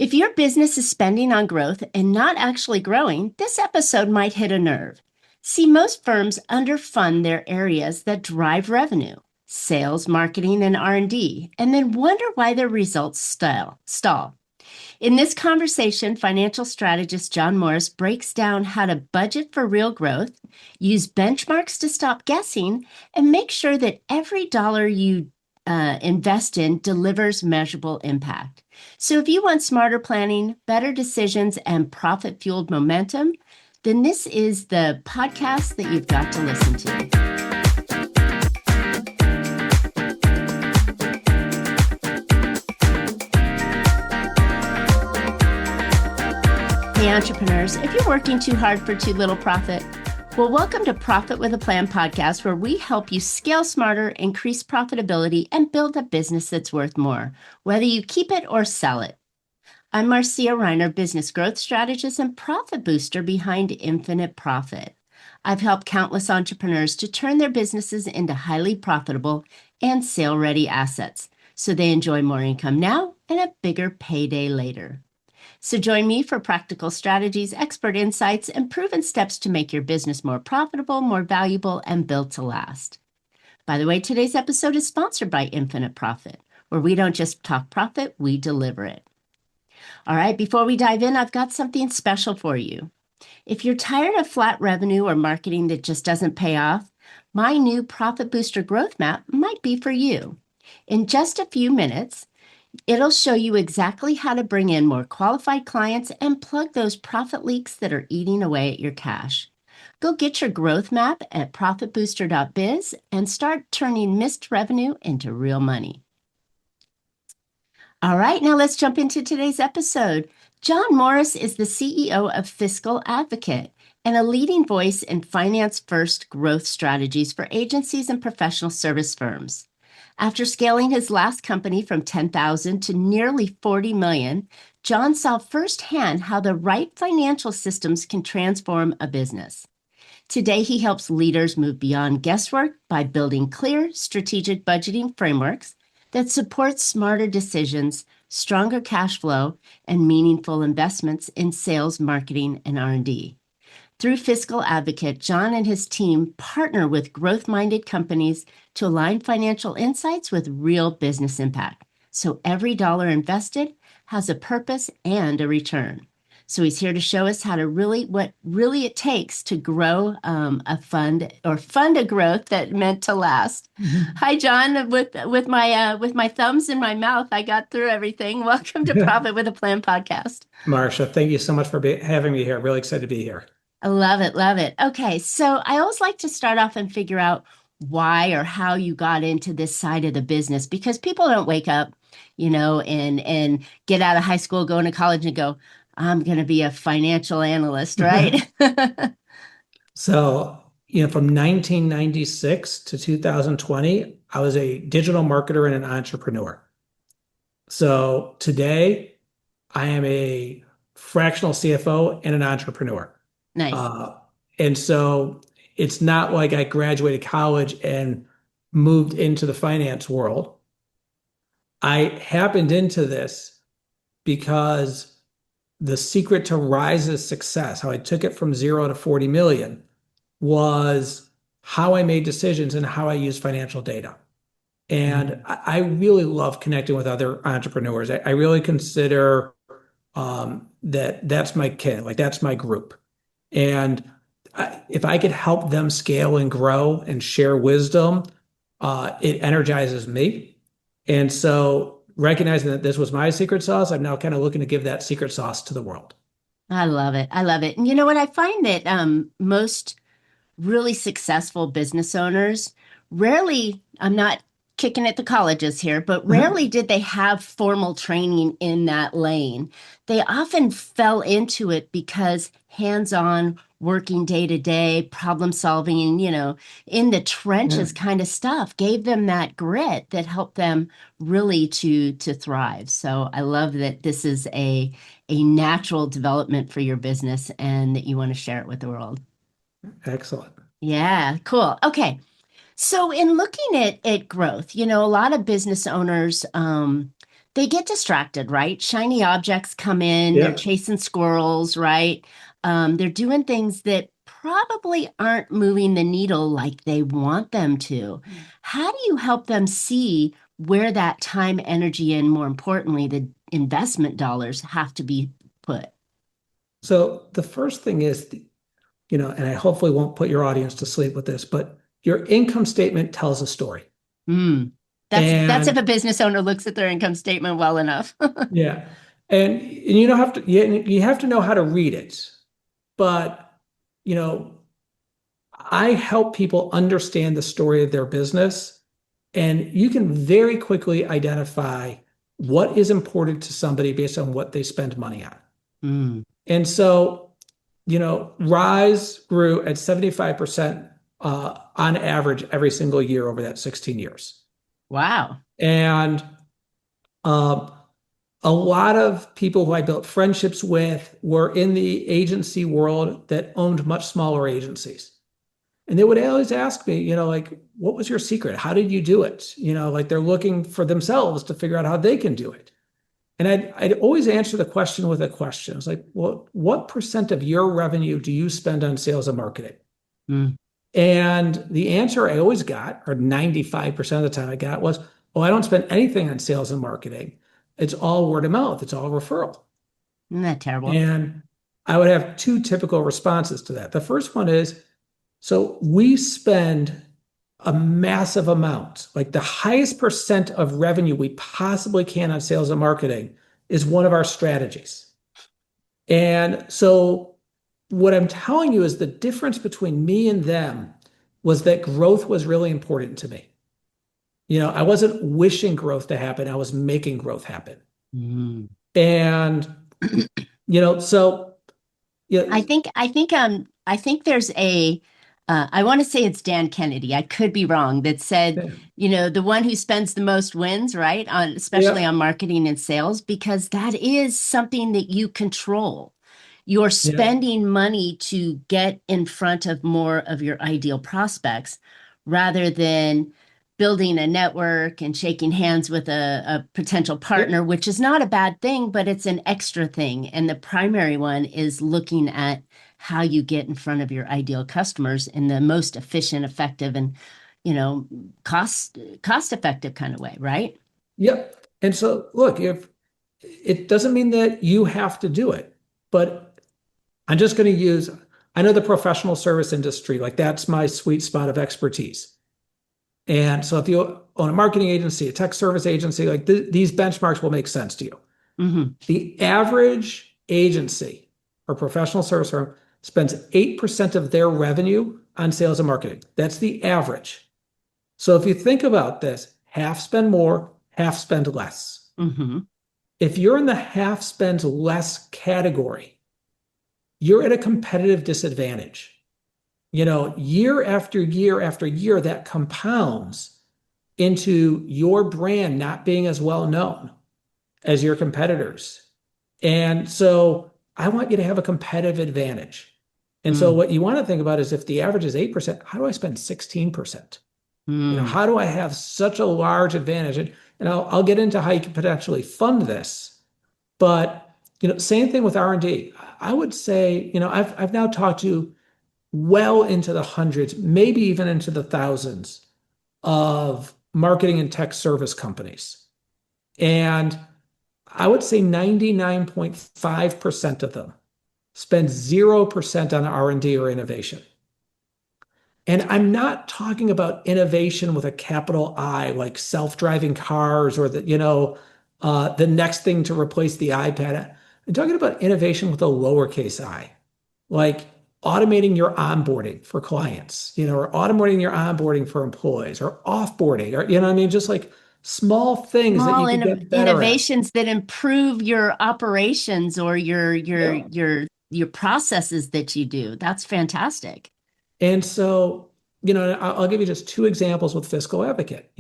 If your business is spending on growth and not actually growing, this episode might hit a nerve. See, most firms underfund their areas that drive revenue, sales, marketing, and R&D, and then wonder why their results stall. In this conversation, financial strategist John Morris breaks down how to budget for real growth, use benchmarks to stop guessing, and make sure that every dollar you invest in delivers measurable impact. So if you want smarter planning, better decisions, and profit-fueled momentum, then this is the podcast that you've got to listen to. Hey, entrepreneurs, if you're working too hard for too little profit, well, welcome to Profit with a Plan podcast, where we help you scale smarter, increase profitability, and build a business that's worth more, whether you keep it or sell it. I'm Marcia, Riner, business growth strategist and profit booster behind Infinite Profit. I've helped countless entrepreneurs to turn their businesses into highly profitable and sale-ready assets, so they enjoy more income now and a bigger payday later. So join me for practical strategies, expert insights, and proven steps to make your business more profitable, more valuable, and built to last. By the way, today's episode is sponsored by Infinite Profit, where we don't just talk profit, we deliver it. All right, before we dive in, I've got something special for you. If you're tired of flat revenue or marketing that just doesn't pay off, my new Profit Booster Growth Map might be for you. In just a few minutes, it'll show you exactly how to bring in more qualified clients and plug those profit leaks that are eating away at your cash. Go get your growth map at profitbooster.biz and start turning missed revenue into real money. All right, now let's jump into today's episode. John Morris is the CEO of Fiscal Advocate and a leading voice in finance-first growth strategies for agencies and professional service firms. After scaling his last company from 10,000 to nearly 40 million, John saw firsthand how the right financial systems can transform a business. Today, he helps leaders move beyond guesswork by building clear, strategic budgeting frameworks that support smarter decisions, stronger cash flow, and meaningful investments in sales, marketing, and R&D. Through Fiscal Advocate, John and his team partner with growth-minded companies to align financial insights with real business impact, so every dollar invested has a purpose and a return. So he's here to show us how to what really it takes to grow a fund or fund a growth that meant to last. Mm-hmm. Hi, John. With my thumbs in my mouth, I got through everything. Welcome to Profit with a Plan podcast. Marcia, thank you so much for having me here. Really excited to be here. I love it. Love it. Okay. So I always like to start off and figure out why or how you got into this side of the business, because people don't wake up, and get out of high school, go into college and go, I'm going to be a financial analyst, right? So, from 1996 to 2020, I was a digital marketer and an entrepreneur. So today I am a fractional CFO and an entrepreneur. Nice. And so it's not like I graduated college and moved into the finance world. I happened into this because the secret to Rise's success, how I took it from 0 to 40 million, was how I made decisions and how I used financial data. And I really love connecting with other entrepreneurs. I really consider that's my kin, like that's my group. And if I could help them scale and grow and share wisdom, it energizes me. And so recognizing that this was my secret sauce, I'm now kind of looking to give that secret sauce to the world. I love it. I love it. And you know what? I find that most really successful business owners rarely, I'm not kicking at the colleges here, but rarely did they have formal training in that lane. They often fell into it because hands-on, working day to day, problem solving, in the trenches kind of stuff gave them that grit that helped them really to thrive. So I love that this is a natural development for your business and that you want to share it with the world. Excellent. Yeah, cool. Okay. So in looking at growth, a lot of business owners, they get distracted, right? Shiny objects come in, they're Yeah. chasing squirrels, right? They're doing things that probably aren't moving the needle like they want them to. How do you help them see where that time, energy, and more importantly, the investment dollars have to be put? So the first thing is, and I hopefully won't put your audience to sleep with this, but your income statement tells a story. Mm. That's if And a business owner looks at their income statement well enough. yeah, and you don't have to, you have to know how to read it. But, you know, I help people understand the story of their business, and you can very quickly identify what is important to somebody based on what they spend money on. Mm. And so, Rise grew at 75% on average every single year over that 16 years. Wow. And um, a lot of people who I built friendships with were in the agency world that owned much smaller agencies. And they would always ask me, like, what was your secret? How did you do it? Like they're looking for themselves to figure out how they can do it. And I'd always answer the question with a question. It's like, well, what percent of your revenue do you spend on sales and marketing? Mm. And the answer I always got, or 95% of the time I got, was, oh, I don't spend anything on sales and marketing. It's all word of mouth. It's all referral. Isn't that terrible? And I would have two typical responses to that. The first one is, so we spend a massive amount, like the highest percent of revenue we possibly can on sales and marketing is one of our strategies. And so what I'm telling you is the difference between me and them was that growth was really important to me. I wasn't wishing growth to happen, I was making growth happen. Mm. And, so yeah, I think there's a I want to say it's Dan Kennedy. I could be wrong. That said, the one who spends the most wins, right? On especially yeah, on marketing and sales, because that is something that you control. You're yeah, spending money to get in front of more of your ideal prospects rather than building a network and shaking hands with a potential yeah. partner, which is not a bad thing, but it's an extra thing. And the primary one is looking at how you get in front of your ideal customers in the most efficient, effective, and you know, cost effective kind of way, right? Yep. And so, look, if it doesn't mean that you have to do it, but I'm just going to use, I know the professional service industry, like that's my sweet spot of expertise. And so if you own a marketing agency, a tech service agency, like these benchmarks will make sense to you. Mm-hmm. The average agency or professional service firm spends 8% of their revenue on sales and marketing. That's the average. So if you think about this, half spend more, half spend less. Mm-hmm. If you're in the half spend less category, you're at a competitive disadvantage. Year after year after year, that compounds into your brand not being as well known as your competitors. And so I want you to have a competitive advantage. And so Mm. what you want to think about is if the average is 8%, how do I spend 16%? Mm. How do I have such a large advantage? And I'll get into how you can potentially fund this. But, same thing with R&D. I would say, I've now talked to well into the hundreds, maybe even into the thousands of marketing and tech service companies. And I would say 99.5% of them spend 0% on R&D or innovation. And I'm not talking about innovation with a capital I, like self-driving cars or the next thing to replace the iPad. I'm talking about innovation with a lowercase I, like automating your onboarding for clients, or automating your onboarding for employees, or offboarding, or what I mean, just like small things that Small you can get better at. innovations that improve your operations or Yeah. your processes that you do. That's fantastic. And so, I'll give you just two examples with Fiscal Advocate.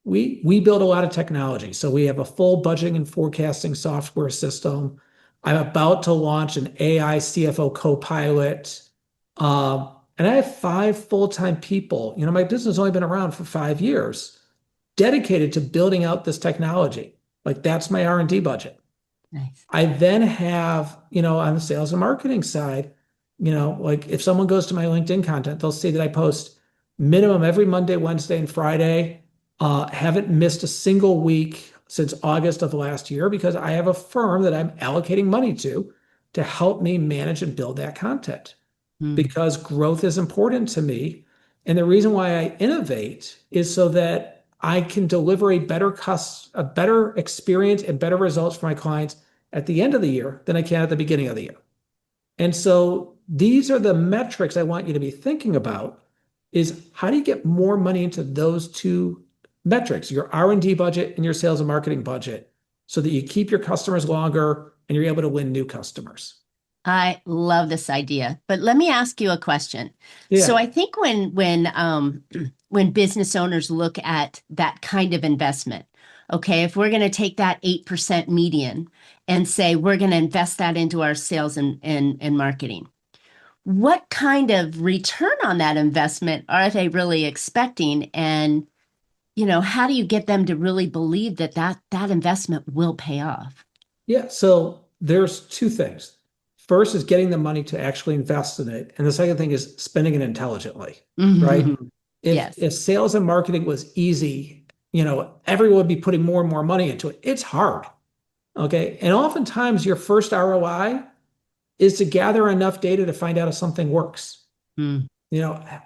We build a lot of technology. So we have a full budgeting and forecasting software system. I'm about to launch an AI CFO co-pilot. And I have five full-time people. My business has only been around for 5 years, dedicated to building out this technology. Like that's my R&D budget. Nice. I then have, on the sales and marketing side, like if someone goes to my LinkedIn content, they'll see that I post minimum every Monday, Wednesday, and Friday. Haven't missed a single week since August of last year because I have a firm that I'm allocating money to help me manage and build that content Mm. because growth is important to me. And the reason why I innovate is so that I can deliver a better experience and better results for my clients at the end of the year than I can at the beginning of the year. And so these are the metrics I want you to be thinking about is how do you get more money into those two metrics, your R&D budget and your sales and marketing budget, so that you keep your customers longer and you're able to win new customers. I love this idea, but let me ask you a question. So Yeah. I think when when business owners look at that kind of investment, okay, if we're going to take that 8% median and say we're going to invest that into our sales and marketing, what kind of return on that investment are they really expecting? And, how do you get them to really believe that that investment will pay off? Yeah. So there's two things. First is getting the money to actually invest in it. And the second thing is spending it intelligently, right? If Yes. if sales and marketing was easy, everyone would be putting more and more money into it. It's hard. Okay. And oftentimes your first ROI is to gather enough data to find out if something works. Mm.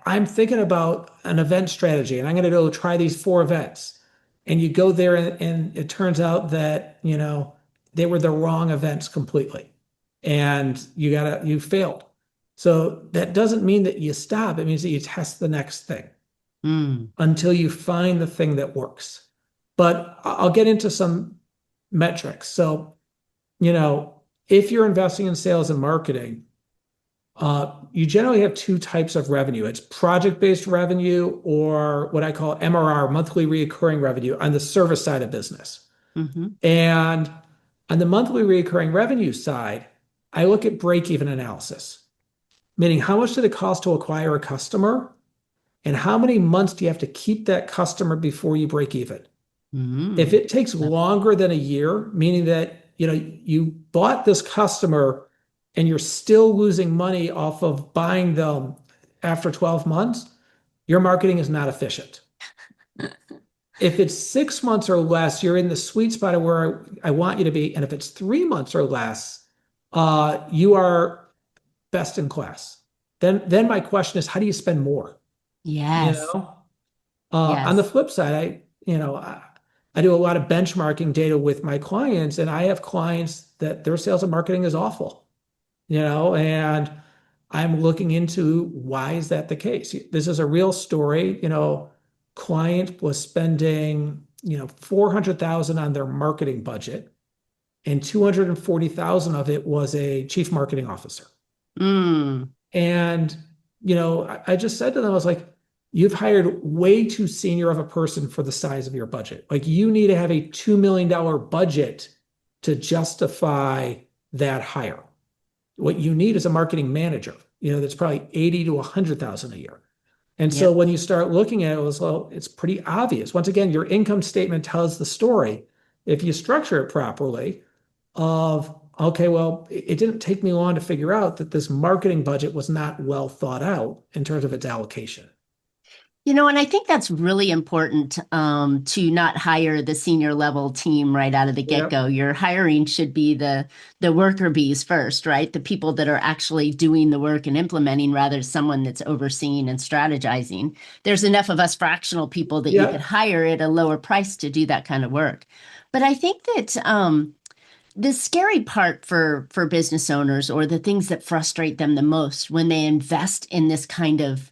I'm thinking about an event strategy and I'm going to go try these 4 events. And you go there and it turns out that, they were the wrong events completely. And you failed. So that doesn't mean that you stop. It means that you test the next thing Mm. until you find the thing that works. But I'll get into some metrics. So, if you're investing in sales and marketing, you generally have two types of revenue. It's project-based revenue or what I call MRR, monthly recurring revenue on the service side of business. Hmm. And on the monthly recurring revenue side, I look at break-even analysis, meaning how much did it cost to acquire a customer and how many months do you have to keep that customer before you break even? If Mm. it takes longer than a year, meaning that you bought this customer and you're still losing money off of buying them after 12 months, your marketing is not efficient. If it's 6 months or less, you're in the sweet spot of where I want you to be. And if it's 3 months or less, you are best in class. Then my question is, how do you spend more? You Yes. know? On the Yes. flip side, I do a lot of benchmarking data with my clients, and I have clients that their sales and marketing is awful, and I'm looking into why is that the case? This is a real story. Client was spending, 400,000 on their marketing budget, and 240,000 of it was a chief marketing officer. Mm. And, I just said to them, I was like, you've hired way too senior of a person for the size of your budget. Like you need to have a $2 million budget to justify that hire. What you need is a marketing manager, that's probably 80 to 100,000 a year. And so Yep. when you start looking at it, well, it's pretty obvious. Once again, your income statement tells the story. If you structure it properly, of okay, well, it didn't take me long to figure out that this marketing budget was not well thought out in terms of its allocation. And I think that's really important to not hire the senior level team right out of the Yep. get-go. Your hiring should be the worker bees first, right? The people that are actually doing the work and implementing rather than someone that's overseeing and strategizing. There's enough of us fractional people that you could Yep. hire at a lower price to do that kind of work. But I think that the scary part for business owners or the things that frustrate them the most when they invest in this kind of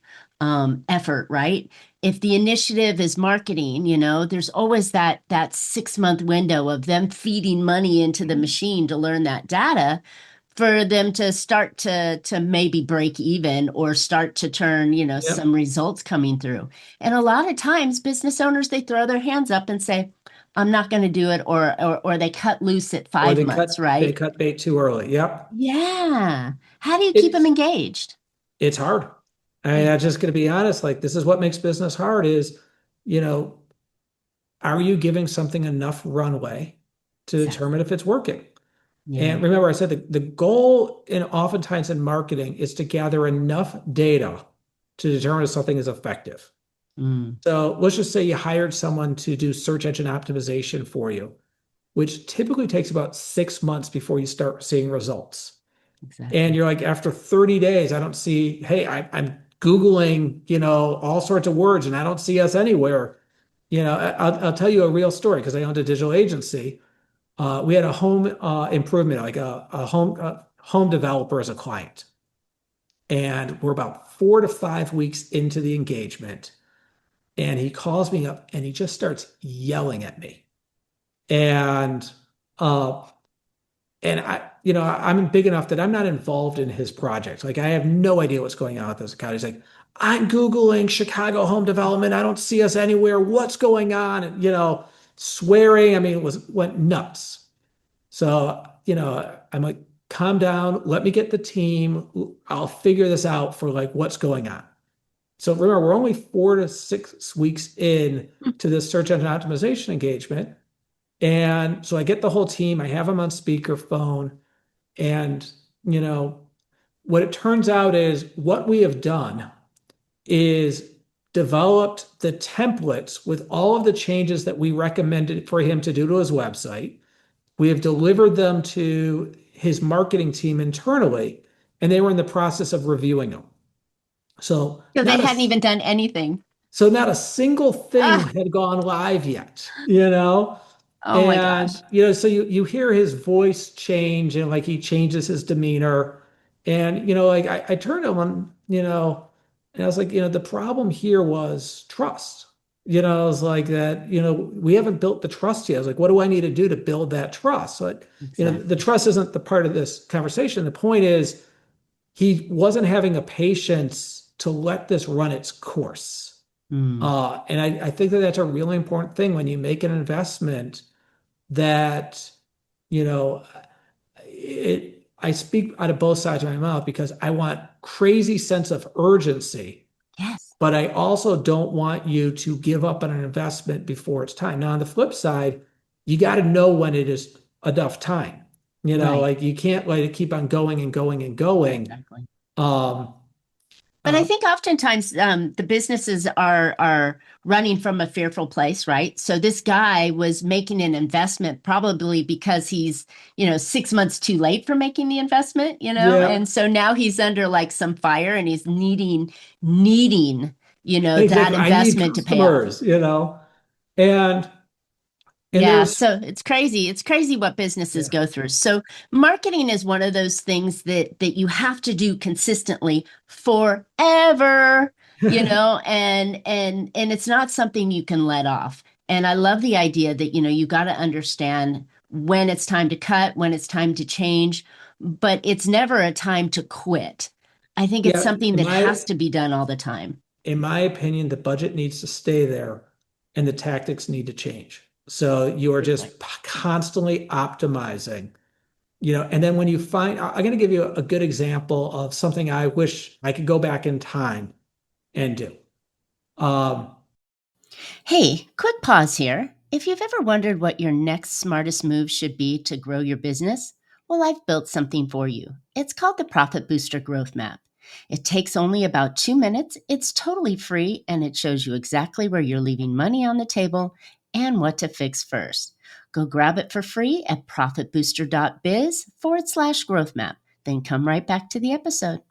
effort, right? If the initiative is marketing, there's always that 6 month window of them feeding money into the machine to learn that data for them to start to maybe break even or start to turn, some Yep. results coming through. And a lot of times business owners they throw their hands up and say, I'm not going to do it, or they cut loose at Or 5 months, they right? cut bait too early. Yep. Yeah. How do you keep them It's engaged? it's hard. I'm just going to be honest. Like this is what makes business hard is, you know, are you giving something enough runway? to determine if it's working. Yeah. And remember, I said the goal oftentimes in marketing is to gather enough data to determine if something is effective. Mm, So let's just say you hired someone to do search engine optimization for you, which typically takes about 6 months before you start seeing results. And exactly. you're like, after 30 days, I don't see, hey, I'm Googling, all sorts of words and I don't see us anywhere. I'll tell you a real story because I owned a digital agency. We had a home improvement, like a home developer as a client. And we're about 4 to 5 weeks into the engagement. And he calls me up and he just starts yelling at me. And uh, I'm big enough that I'm not involved in his project. Like I have no idea what's going on with this account. He's like, I'm Googling Chicago home development. I don't see us anywhere. What's going on? And, swearing. I mean, went nuts. So, I'm like, calm down. Let me get the team. I'll figure this out for like what's going on. So remember, we're only 4 to 6 weeks in to this search engine optimization engagement. And so I get the whole team, I have them on speakerphone. And, what it turns out is what we have done is developed the templates with all of the changes that we recommended for him to do to his website. We have delivered them to his marketing team internally, and they were in the process of reviewing them. So So they not a hadn't even done anything. so not a single thing Ah, had gone live yet. oh my And gosh. so you hear his voice change and like he changes his demeanor. And like I turned to him, and I was like, the problem here was trust. I was like that, we haven't built the trust yet. I was like, what do I need to do to build that trust? So, the Exactly. trust isn't the part of this conversation. The point is he wasn't having a patience to let this run its course. Mm, And I think that that's a really important thing when you make an investment that, you know, I speak out of both sides of my mouth because I want crazy sense of urgency, yes. but I also don't want you to give up on an investment before it's time. Now, on the flip side, you got to know when it is enough time. Right. Like you can't let it keep on going and going and going. Exactly. Um, But I uh, think oftentimes the businesses are running from a fearful place, right? So this guy was making an investment probably because he's, 6 months too late for making the investment, yeah, and so now he's under like some fire and he's needing, that exactly. I need investment to pay off. customers. And Yeah, there's so it's crazy. It's crazy what businesses yeah. go through. So marketing is one of those things that you have to do consistently forever, and it's not something you can let off. And I love the idea that, you got to understand when it's time to cut, when it's time to change, but it's never a time to quit. I think it's Yeah, something in that has my to be done all the time. in my opinion, the budget needs to stay there and the tactics need to change. So you are just constantly optimizing, and then when you find, I'm going to give you a good example of something I wish I could go back in time and do. Um, Hey, quick pause here. If you've ever wondered what your next smartest move should be to grow your business, well, I've built something for you. It's called the Profit Booster Growth Map. It takes only about 2 minutes, it's totally free, and it shows you exactly where you're leaving money on the table and what to fix first. Go grab it for free at profitbooster.biz/growth map. Then come right back to the episode.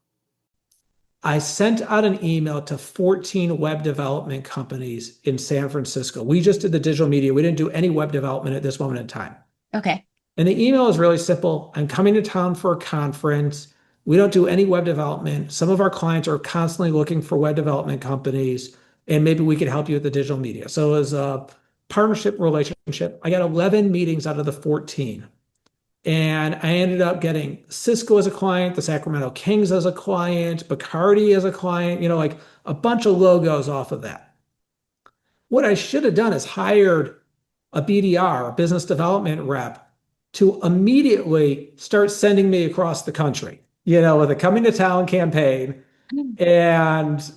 I sent out an email to 14 web development companies in San Francisco. We just did the digital media. We didn't do any web development at this moment in time. Okay. And the email is really simple. I'm coming to town for a conference. We don't do any web development. Some of our clients are constantly looking for web development companies, and maybe we could help you with the digital media. So, as a partnership relationship, I got 11 meetings out of the 14. And I ended up getting Cisco as a client, the Sacramento Kings as a client, Bacardi as a client, like a bunch of logos off of that. What I should have done is hired a BDR, a business development rep, to immediately start sending me across the country, with a coming to town campaign. And,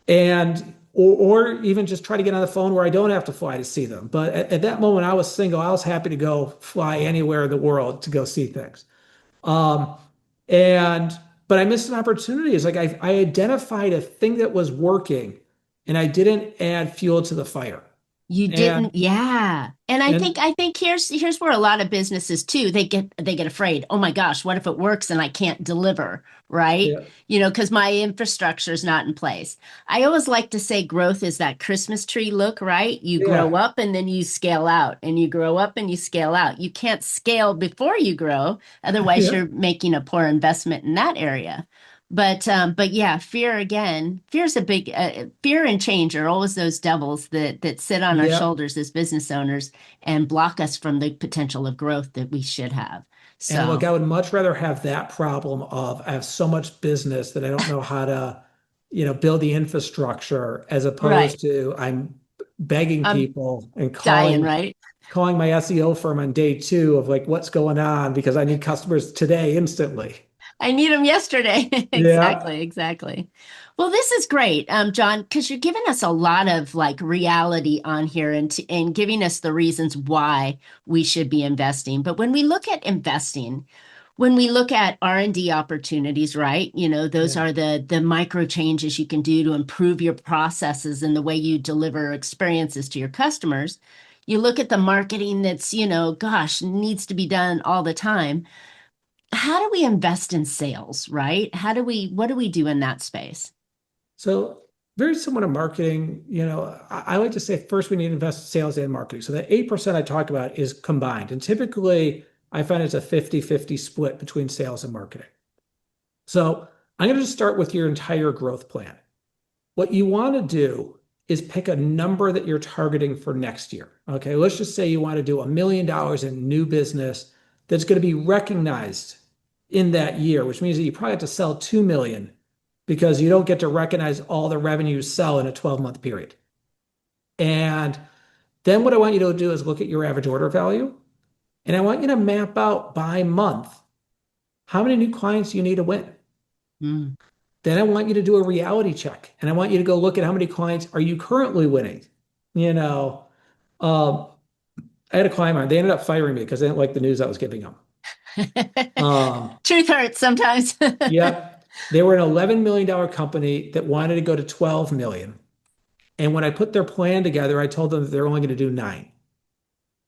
and or even just try to get on the phone where I don't have to fly to see them. But at that moment, I was single. I was happy to go fly anywhere in the world to go see things. Um, and but I missed an opportunity. It's like I identified a thing that was working, and I didn't add fuel to the fire. You And didn't, yeah. And I think and I think here's where a lot of businesses too, they get afraid. Oh my gosh, what if it works and I can't deliver, right? yeah, Because my infrastructure is not in place. I always like to say growth is that Christmas tree look, right? You grow yeah, up and then you scale out, and you grow up and you scale out. You can't scale before you grow, otherwise yeah, you're making a poor investment in that area. But yeah, fear again. Fear's a big fear and change are always those devils that sit on our yeah. shoulders as business owners and block us from the potential of growth that we should have. And look, So, I would much rather have that problem of I have so much business that I don't know how to, build the infrastructure as right, opposed to I'm begging I'm people and dying, calling right? calling my SEO firm on day two of like what's going on because I need customers today instantly. I need them yesterday. Yeah. Exactly, exactly. Well, this is great, John, because you're giving us a lot of like reality on here and giving us the reasons why we should be investing. But when we look at investing, when we look at R&D opportunities, right? Those Yeah. are the micro changes you can do to improve your processes and the way you deliver experiences to your customers. You look at the marketing that's, gosh, needs to be done all the time. How do we invest in sales, right? What do we do in that space? So very similar to marketing, I like to say first we need to invest in sales and marketing. So that 8% I talked about is combined. And typically I find it's a 50-50 split between sales and marketing. So I'm going to just start with your entire growth plan. What you want to do is pick a number that you're targeting for next year. Okay, let's just say you want to do $1 million in new business that's going to be recognized in that year, which means that you probably have to sell 2 million because you don't get to recognize all the revenue you sell in a 12-month period. And then what I want you to do is look at your average order value, and I want you to map out by month how many new clients you need to win. Mm. Then I want you to do a reality check, and I want you to go look at how many clients are you currently winning. You know, um, I had a client on, they ended up firing me because they didn't like the news I was giving them. Um, Truth hurts sometimes. yep, they were an $11 million company that wanted to go to 12 million. And when I put their plan together, I told them that they're only going to do nine.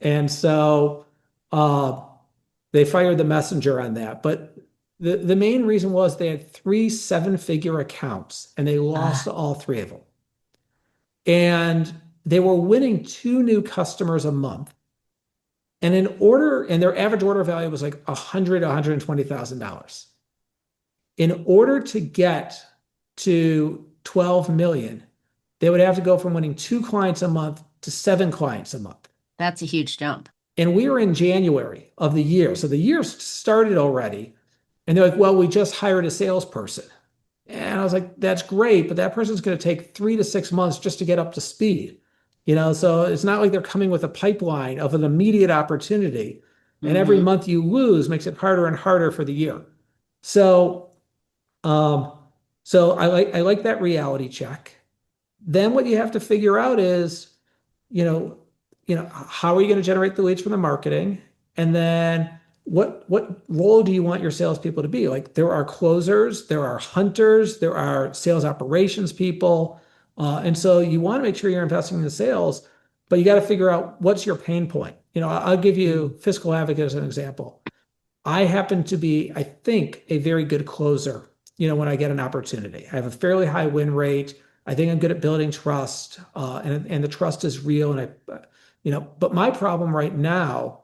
And so uh, they fired the messenger on that. But the main reason was they had three seven-figure accounts and they lost Ah, all three of them. And they were winning two new customers a month. And their average order value was like $120,000. In order to get to 12 million, they would have to go from winning two clients a month to seven clients a month. that's a huge jump. And we were in January of the year. So the year started already. And they're like, well, we just hired a salesperson. And I was like, that's great, but that person's going to take 3 to 6 months just to get up to speed. So it's not like they're coming with a pipeline of an immediate opportunity. And every Hmm. month you lose makes it harder and harder for the year. So, um, so I like that reality check. Then what you have to figure out is, you know, how are you going to generate the leads from the marketing? And then what role do you want your salespeople to be? Like there are closers, there are hunters, there are sales operations people. And so you want to make sure you're investing in the sales, but you got to figure out what's your pain point. I'll give you Fiscal Advocate as an example. I happen to be, I think, a very good closer, when I get an opportunity. I have a fairly high win rate. I think I'm good at building trust, and the trust is real. But my problem right now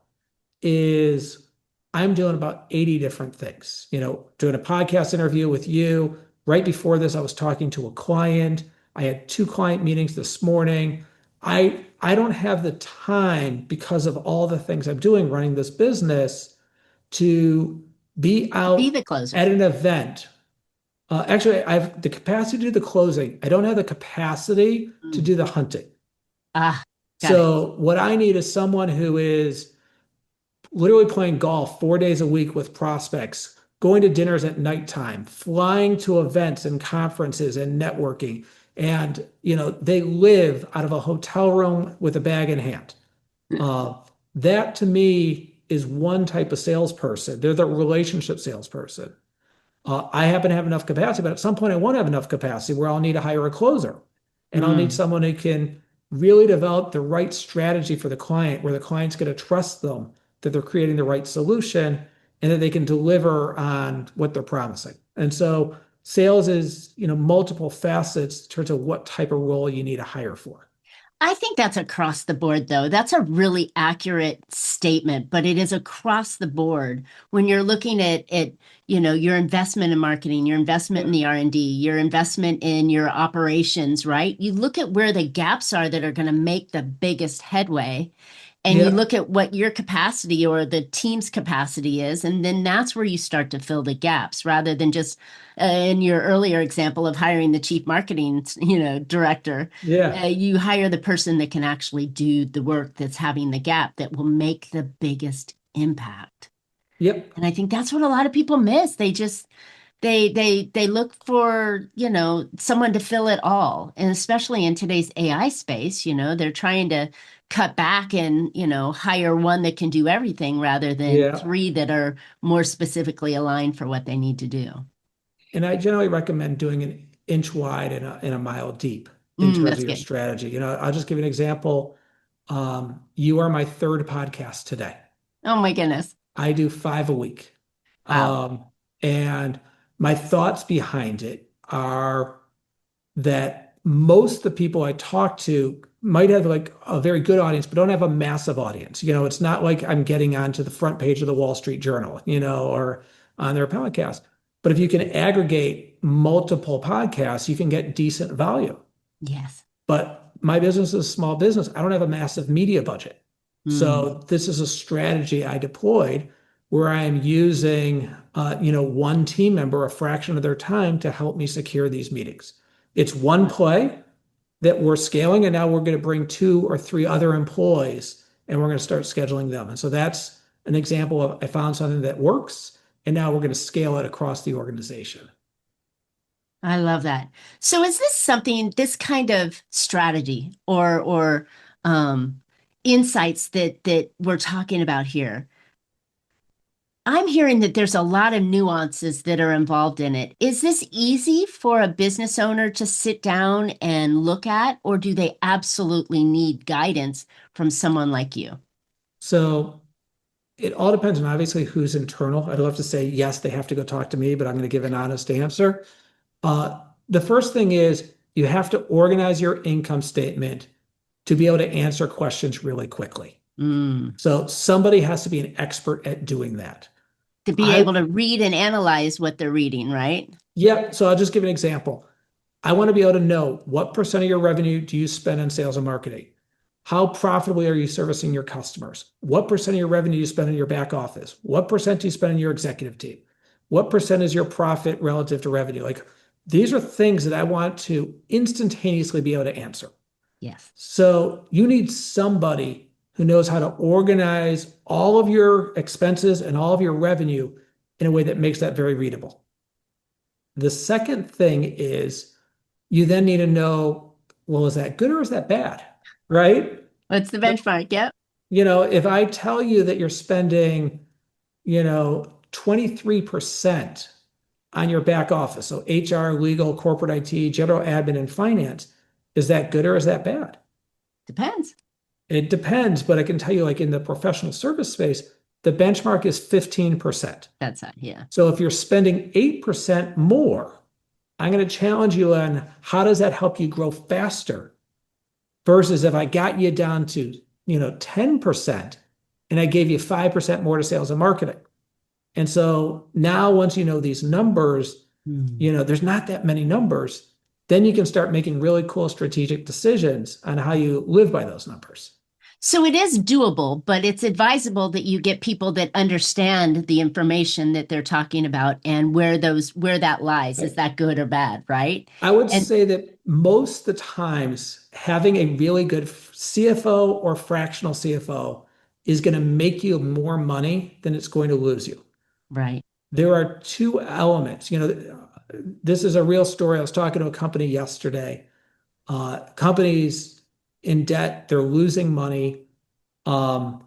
is I'm doing about 80 different things. Doing a podcast interview with you. Right before this, I was talking to a client. I had two client meetings this morning. I don't have the time because of all the things I'm doing running this business to be Be out the closer. at an event. Actually, I have the capacity to do the closing. I don't have the capacity to Mm. do the hunting. Ah, got it. So what I need is someone who is literally playing golf 4 days a week with prospects, going to dinners at nighttime, flying to events and conferences and networking, and they live out of a hotel room with a bag in hand. Uh, that to me is one type of salesperson. They're the relationship salesperson. I happen to have enough capacity, but at some point I won't have enough capacity where I'll need to hire a closer. And I'll need Mm. someone who can really develop the right strategy for the client, where the client's going to trust them that they're creating the right solution and that they can deliver on what they're promising. And so sales is, multiple facets in terms of what type of role you need to hire for. I think that's across the board, though. That's a really accurate statement, but it is across the board when you're looking at your investment in marketing, your investment in the R&D, your investment in your operations, right? You look at where the gaps are that are going to make the biggest headway, and you Yeah. look at what your capacity or the team's capacity is, and then that's where you start to fill the gaps rather than just in your earlier example of hiring the chief marketing, director. Yeah. You hire the person that can actually do the work that's having the gap that will make the biggest impact. Yep. And I think that's what a lot of people miss. They look for, someone to fill it all. And especially in today's AI space, they're trying to cut back and, hire one that can do everything rather than Yeah. three that are more specifically aligned for what they need to do. And I generally recommend doing an inch wide and a mile deep in terms That's of your good. strategy. I'll just give you an example. You are my third podcast today. Oh my goodness. I do 5 a week. Wow. Um, and my thoughts behind it are that most of the people I talk to might have like a very good audience, but don't have a massive audience. It's not like I'm getting onto the front page of the Wall Street Journal, or on their podcast. But if you can aggregate multiple podcasts, you can get decent value. Yes. But my business is a small business. I don't have a massive media budget. Mm. So this is a strategy I deployed where I'm using, one team member a fraction of their time to help me secure these meetings. It's one play that we're scaling, and now we're going to bring 2 or 3 other employees, and we're going to start scheduling them. And so that's an example of I found something that works, and now we're going to scale it across the organization. I love that. So is this something, this kind of strategy or insights that we're talking about here? I'm hearing that there's a lot of nuances that are involved in it. Is this easy for a business owner to sit down and look at, or do they absolutely need guidance from someone like you? So it all depends on obviously who's internal. I'd love to say, yes, they have to go talk to me, but I'm going to give an honest answer. The first thing is you have to organize your income statement to be able to answer questions really quickly. Mm. So somebody has to be an expert at doing that. To be I, able to read and analyze what they're reading, right? yeah, so I'll just give an example. I want to be able to know what percent of your revenue do you spend on sales and marketing? How profitably are you servicing your customers? What percent of your revenue do you spend in your back office? What percent do you spend on your executive team? What percent is your profit relative to revenue? Like these are things that I want to instantaneously be able to answer. Yes. So you need somebody who knows how to organize all of your expenses and all of your revenue in a way that makes that very readable. The second thing is you then need to know, well, is that good or is that bad? Right? What's the benchmark? Yep. If I tell you that you're spending, 23% on your back office, so HR, legal, corporate IT, general admin, and finance, is that good or is that bad? Depends. It depends, but I can tell you, like in the professional service space, the benchmark is 15%. That's that. Yeah. So if you're spending 8% more, I'm going to challenge you on how does that help you grow faster versus if I got you down to, 10% and I gave you 5% more to sales and marketing. And so now once you know these numbers, there's not that many numbers, then you can start making really cool strategic decisions on how you live by those numbers. So it is doable, but it's advisable that you get people that understand the information that they're talking about and where that lies. Is that good or bad, right? I would And say that most of the times having a really good CFO or fractional CFO is going to make you more money than it's going to lose you. right. There are 2 elements. This is a real story. I was talking to a company yesterday. Companies in debt, they're losing money. Um,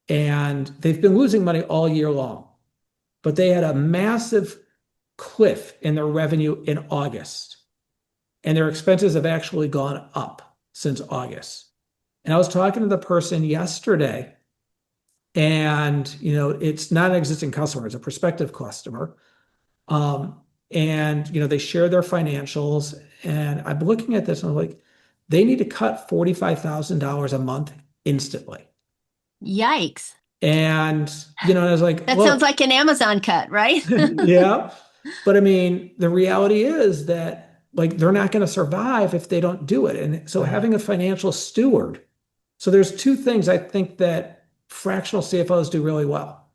and they've been losing money all year long, but they had a massive cliff in their revenue in August, and their expenses have actually gone up since August. And I was talking to the person yesterday, and it's not an existing customer, it's a prospective customer. Um, and they share their financials, and I'm looking at this and I'm like, they need to cut $45,000 a month instantly. Yikes. And I was like, That sounds look, like an Amazon cut, right? yeah. But I mean, the reality is that like they're not going to survive if they don't do it. And so having a financial steward. So there's two things I think that fractional CFOs do really well.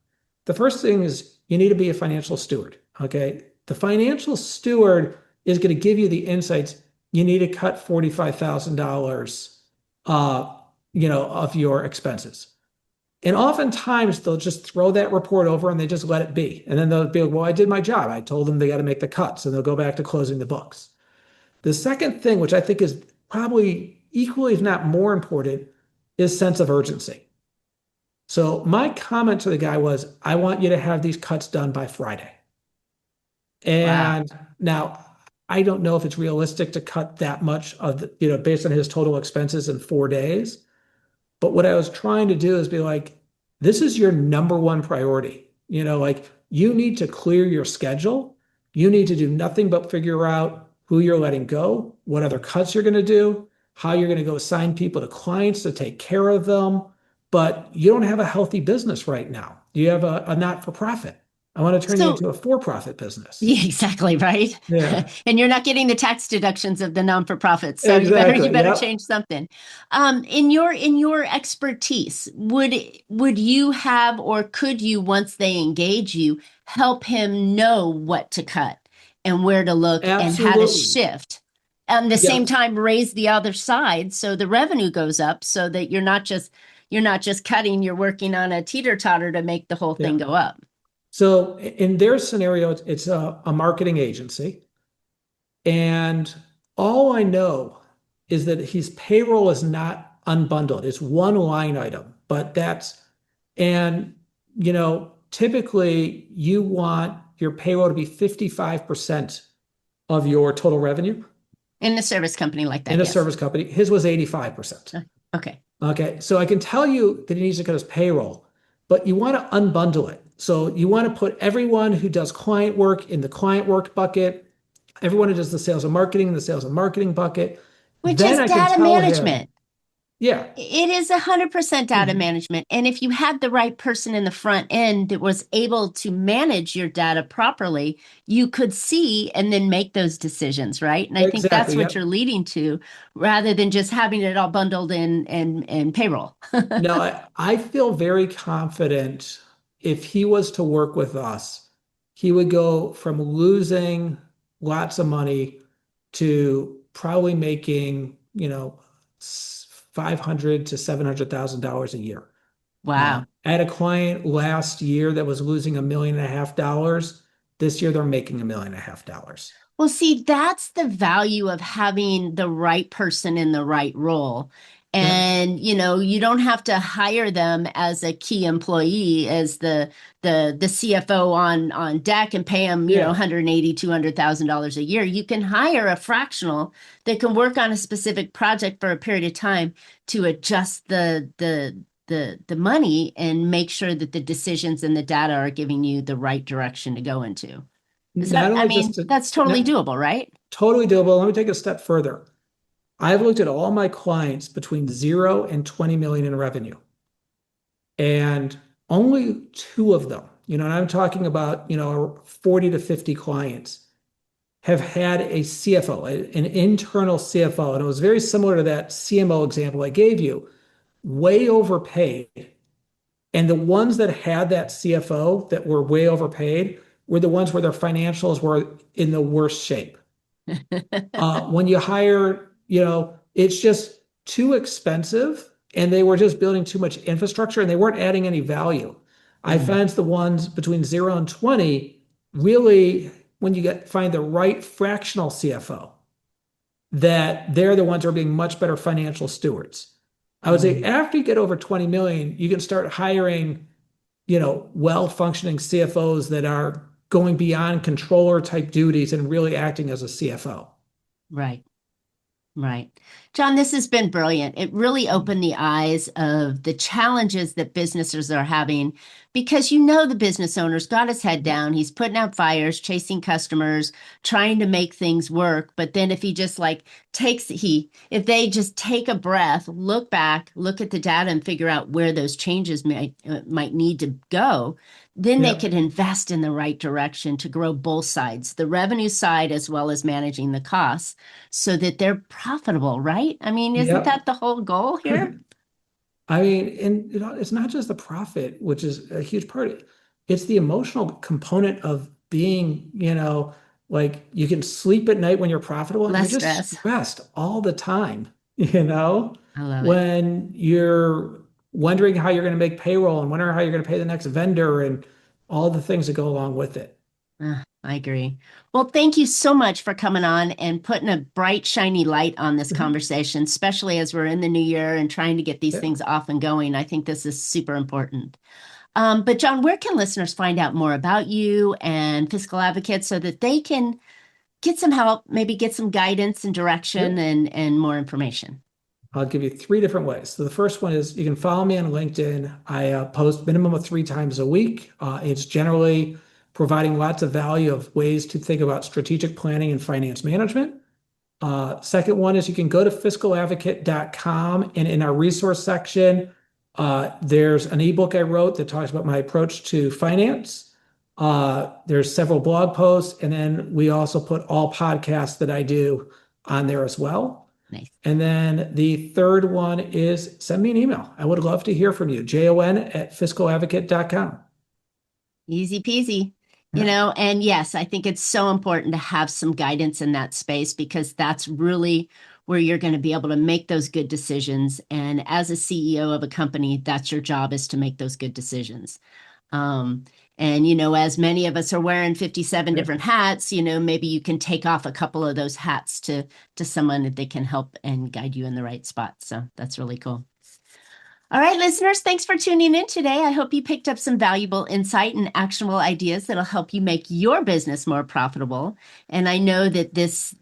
The first thing is you need to be a financial steward. Okay. The financial steward is going to give you the insights. You need to cut $45,000 of your expenses. And oftentimes they'll just throw that report over and they just let it be. And then they'll be like, well, I did my job. I told them they got to make the cuts, and they'll go back to closing the books. The second thing, which I think is probably equally, if not more important, is sense of urgency. So my comment to the guy was, I want you to have these cuts done by Friday. Wow. And now I don't know if it's realistic to cut that much of based on his total expenses in 4 days. But what I was trying to do is be like, this is your number one priority. Like you need to clear your schedule. You need to do nothing but figure out who you're letting go, what other cuts you're going to do, how you're going to go assign people to clients to take care of them. But you don't have a healthy business right now. You have a not-for-profit. I want to turn you So into a for-profit business. yeah, exactly, right. Yeah, And you're not getting the tax deductions of the non-for-profits. So you exactly. better Yep. change something. In your expertise, would you have, or could you, once they engage you, help him know what to cut and where to look and how to Absolutely. shift? At the same Yep. time, raise the other side so the revenue goes up, so that you're not just cutting, you're working on a teeter-totter to make the whole thing Yeah. go up. So in their scenario, it's a marketing agency. And all I know is that his payroll is not unbundled. It's one line item, and typically you want your payroll to be 55% of your total revenue In a service company like in that, a yes. service company. His was 85%. Okay. Okay. So I can tell you that he needs to cut his payroll, but you want to unbundle it. So you want to put everyone who does client work in the client work bucket, everyone who does the sales and marketing in the sales and marketing bucket. Which Then is I can data tell him, management. yeah. It is 100% data Mhm. management. And if you had the right person in the front end that was able to manage your data properly, you could see and then make those decisions, right? And I think that's Exactly. what you're Yep. leading to, rather than just having it all bundled in payroll. No, I feel very confident if he was to work with us, he would go from losing lots of money to probably making, 500 to $700,000 a year. Wow. I had a client last year that was losing $1.5 million. This year they're making $1.5 million. Well, see, that's the value of having the right person in the right role. Yeah, And, you don't have to hire them as a key employee, as the CFO on deck, and pay them, yeah. 180, $200,000 a year. You can hire a fractional that can work on a specific project for a period of time to adjust the money and make sure that the decisions and the data are giving you the right direction to go into. Is Not that, I only just mean, that's totally not, doable, right? totally doable. Let me take a step further. I've looked at all my clients between 0 and 20 million in revenue, and only two of them, and I'm talking about, 40 to 50 clients have had a CFO, an internal CFO. And it was very similar to that CMO example I gave you, way overpaid. And the ones that had that CFO that were way overpaid were the ones where their financials were in the worst shape. When you hire, it's just too expensive, and they were just building too much infrastructure and they weren't adding any value. I Mm. found the ones between 0 and 20 really, when you find the right fractional CFO, that they're the ones who are being much better financial stewards. I would say after you get over 20 million, you can start hiring, well-functioning CFOs that are going beyond controller type duties and really acting as a CFO. Right. Right. John, this has been brilliant. It really opened the eyes of the challenges that businesses are having because the business owner's got his head down. He's putting out fires, chasing customers, trying to make things work. But then if he just if they just take a breath, look back, look at the data and figure out where those changes might need to go, then they could invest in the right direction to grow both sides, the revenue side as well as managing the costs, so that they're profitable, right? I mean, isn't that the whole goal here? I mean, and it's not just the profit, which is a huge part. It's the emotional component of being, like you can sleep at night when you're profitable and Less you're just stress. stressed all the time, I love it. when you're wondering how you're going to make payroll and wondering how you're going to pay the next vendor and all the things that go along with it. I agree. Well, thank you so much for coming on and putting a bright, shiny light on this conversation, especially as we're in the new year and trying to get these things off and going. I think this is super important. But John, where can listeners find out more about you and Fiscal Advocates so that they can get some help, maybe get some guidance and direction and more information? I'll give you 3 different ways. So the first one is you can follow me on LinkedIn. I post minimum of 3 times a week. It's generally providing lots of value of ways to think about strategic planning and finance management. Second one is you can go to fiscaladvocate.com, and in our resource section, there's an ebook I wrote that talks about my approach to finance. There's several blog posts, and then we also put all podcasts that I do on there as well. Nice. And then the third one is send me an email. I would love to hear from you. jon@fiscaladvocate.com. Easy peasy. And yes, I think it's so important to have some guidance in that space because that's really where you're going to be able to make those good decisions. And as a CEO of a company, that's your job, is to make those good decisions. As many of us are wearing 57 different hats, maybe you can take off a couple of those hats to someone that they can help and guide you in the right spot. So that's really cool. All right, listeners, thanks for tuning in today. I hope you picked up some valuable insight and actionable ideas that'll help you make your business more profitable. And I know that this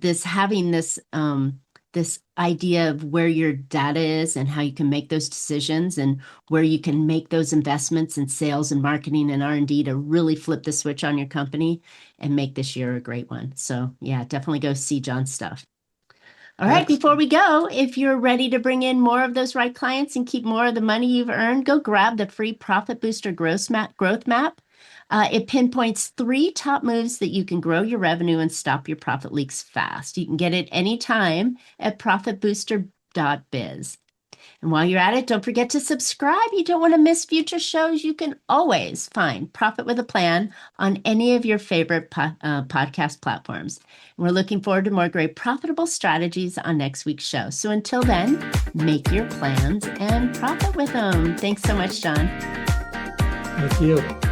idea of where your data is and how you can make those decisions and where you can make those investments in sales and marketing and R&D to really flip the switch on your company and make this year a great one. So yeah, definitely go see John's stuff. All right, before we go, if you're ready to bring in more of those right clients and keep more of the money you've earned, go grab the free Profit Booster Growth Map. It pinpoints 3 top moves that you can grow your revenue and stop your profit leaks fast. You can get it anytime at profitbooster.biz. And while you're at it, don't forget to subscribe. You don't want to miss future shows. You can always find Profit with a Plan on any of your favorite podcast platforms. And we're looking forward to more great profitable strategies on next week's show. So until then, make your plans and profit with them. Thanks so much, John. Thank you.